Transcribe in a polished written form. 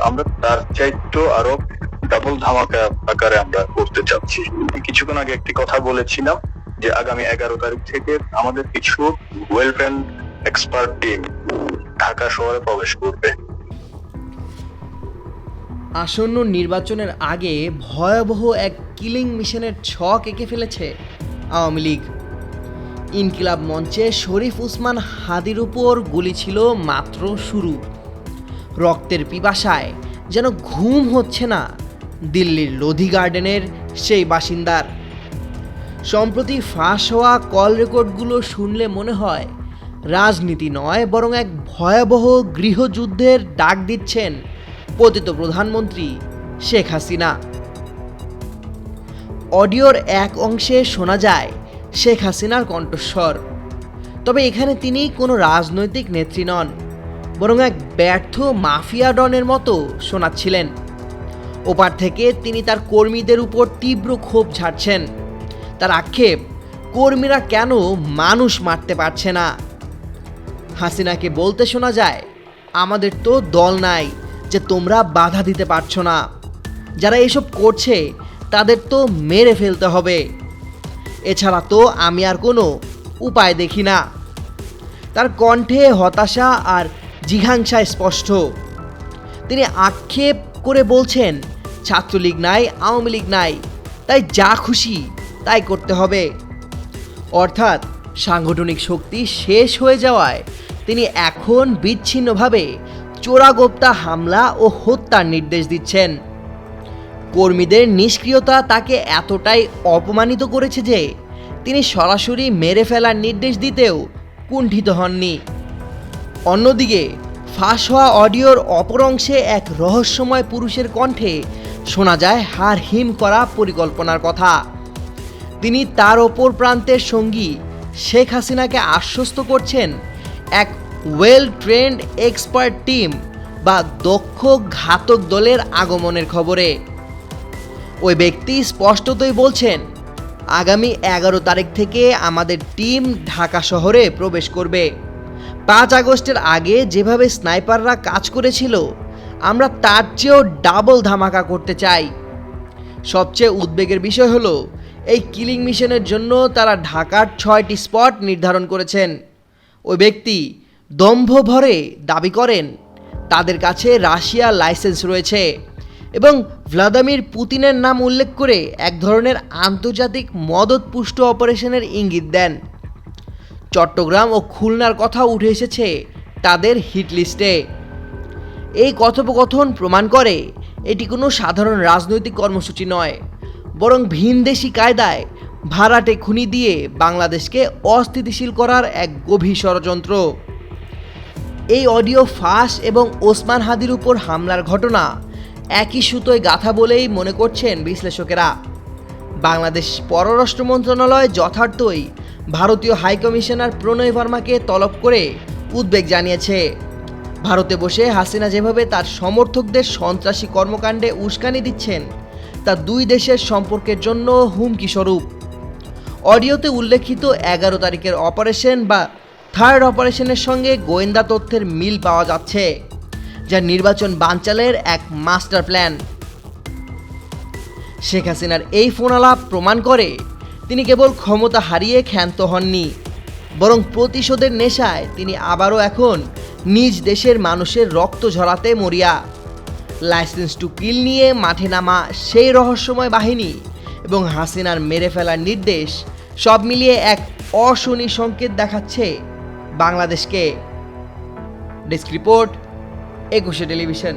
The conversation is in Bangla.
আমরা তার চাইতেও আরো ডাবল ধামাকা আকারে আমরা করতে চাচ্ছি। কিছুক্ষণ আগে একটি কথা বলেছিলাম যে আগামী 11 তারিখ থেকে আমাদের কিছু well trend expert team Dhaka শহরে প্রবেশ করবে। আসন্ন নির্বাচনের আগে ভয়াবহ এক কিলিং মিশনের ছক এঁকে ফেলেছে আওয়ামী লীগ। ইনকিলাব মঞ্চে শরীফ উসমান হাদির উপর গুলি ছিল মাত্র শুরু। রক্তের পিপাসায় যেন ঘুম হচ্ছে না দিল্লির লোধি গার্ডেনের সেই বাসিন্দার। সম্প্রতি ফাঁস হওয়া কল রেকর্ডগুলো শুনলে মনে হয় রাজনীতি নয়, বরং এক ভয়াবহ গৃহযুদ্ধের ডাক দিচ্ছেন পতিত প্রধানমন্ত্রী শেখ হাসিনা। অডিওর এক অংশে শোনা যায় শেখ হাসিনার কণ্ঠস্বর, তবে এখানে তিনি কোনো রাজনৈতিক নেত্রী নন, বরং এক ব্যর্থ মাফিয়া ডনের মতো শোনাচ্ছিলেন। ওপার থেকে তিনি তার কর্মীদের উপর তীব্র ক্ষোভ ঝাড়ছেন। তার আক্ষেপ, কর্মীরা কেন মানুষ মারতে পারছে না। হাসিনাকে বলতে শোনা যায়, আমাদের তো দল নাই যে তোমরা বাধা দিতে পারছো না, যারা এসব করছে তাদের তো মেরে ফেলতে হবে, এছাড়া তো আমি আর কোনো উপায় দেখি না। তার কণ্ঠে হতাশা আর জিঘাংসা স্পষ্ট। তিনি আক্ষেপ করে বলছেন, ছাত্রলীগ নাই, আওয়ামী লীগ নাই, তাই যা খুশি তাই করতে হবে। অর্থাৎ সাংগঠনিক শক্তি শেষ হয়ে যাওয়ায় তিনি এখন বিচ্ছিন্নভাবে চোরাগোপ্তা হামলা ও হত্যার নির্দেশ দিচ্ছেন। কর্মীদের নিষ্ক্রিয়তা তাকে এতটাই অপমানিত করেছে যে তিনি সরাসরি মেরে ফেলার নির্দেশ দিতেও কুণ্ঠিত হননি। অন্যদিকে ফাঁস হওয়া অডিওর অপর অংশে এক রহস্যময় পুরুষের কণ্ঠে শোনা যায় হাড় হিম করা পরিকল্পনার কথা। তিনি তার অপর প্রান্তের সঙ্গী শেখ হাসিনাকে আশ্বস্ত করছেন এক ওয়েল ট্রেন্ড এক্সপার্ট টিম বা দক্ষ ঘাতক দলের আগমনের খবরে। ওই ব্যক্তি স্পষ্টতই বলছেন, আগামী 11 তারিখ থেকে আমাদের টিম ঢাকা শহরে প্রবেশ করবে। 5 আগস্টের আগে যেভাবে স্নাইপাররা কাজ করেছিল, আমরা তার চেয়েও ডাবল ধামাকা করতে চাই। সবচেয়ে উদ্বেগের বিষয় হলো, এই কিলিং মিশনের জন্য তারা ঢাকার 6টি স্পট নির্ধারণ করেছেন। ওই ব্যক্তি দম্ভ ভরে দাবি করেন তাদের কাছে রাশিয়ার লাইসেন্স রয়েছে এবং ভ্লাদিমির পুতিনের নাম উল্লেখ করে এক ধরনের আন্তর্জাতিক মদতপুষ্ট অপারেশনের ইঙ্গিত দেন। চট্টগ্রাম ও খুলনার কথা উঠে এসেছে তাদের হিট লিস্টে। এই কথোপকথন প্রমাণ করে এটি কোনো সাধারণ রাজনৈতিক কর্মসূচি নয়, বরং ভিনদেশি কায়দায় ভাড়াটে খুনি দিয়ে বাংলাদেশকে অস্থিতিশীল করার এক গভীর ষড়যন্ত্র। এই অডিও ফাঁস এবং ওসমান হাদির উপর হামলার ঘটনা একই সুতোয় গাঁথা বলেই মনে করছেন বিশ্লেষকেরা। বাংলাদেশ পররাষ্ট্র মন্ত্রণালয় যথার্থই ভারতীয় হাইকমিশনার প্রণয় ভার্মাকে তলব করে উদ্বেগ জানিয়েছে। ভারতে বসে হাসিনা যেভাবে তার সমর্থকদের সন্ত্রাসী কর্মকাণ্ডে উস্কানি দিচ্ছেন, তা দুই দেশের সম্পর্কের জন্য হুমকি স্বরূপ। অডিওতে উল্লেখিত 11 তারিখের অপারেশন বা থার্ড অপারেশনের সঙ্গে গোয়েন্দা তথ্যের মিল পাওয়া যাচ্ছে, যা নির্বাচন বানচালের এক মাস্টার প্ল্যান। শেখ হাসিনার এই ফোনালাপ প্রমাণ করে তিনি কেবল ক্ষমতা হারিয়ে ক্ষান্ত হননি, বরং প্রতিশোধের নেশায় তিনি আবারও এখন নিজ দেশের মানুষের রক্ত ঝরাতে মরিয়া। লাইসেন্স টু কিল নিয়ে মাঠে নামা সেই রহস্যময় বাহিনী এবং হাসিনার মেরে ফেলার নির্দেশ সব মিলিয়ে এক অশনি সংকেত দেখাচ্ছে বাংলাদেশকে। Desk report, 21 television.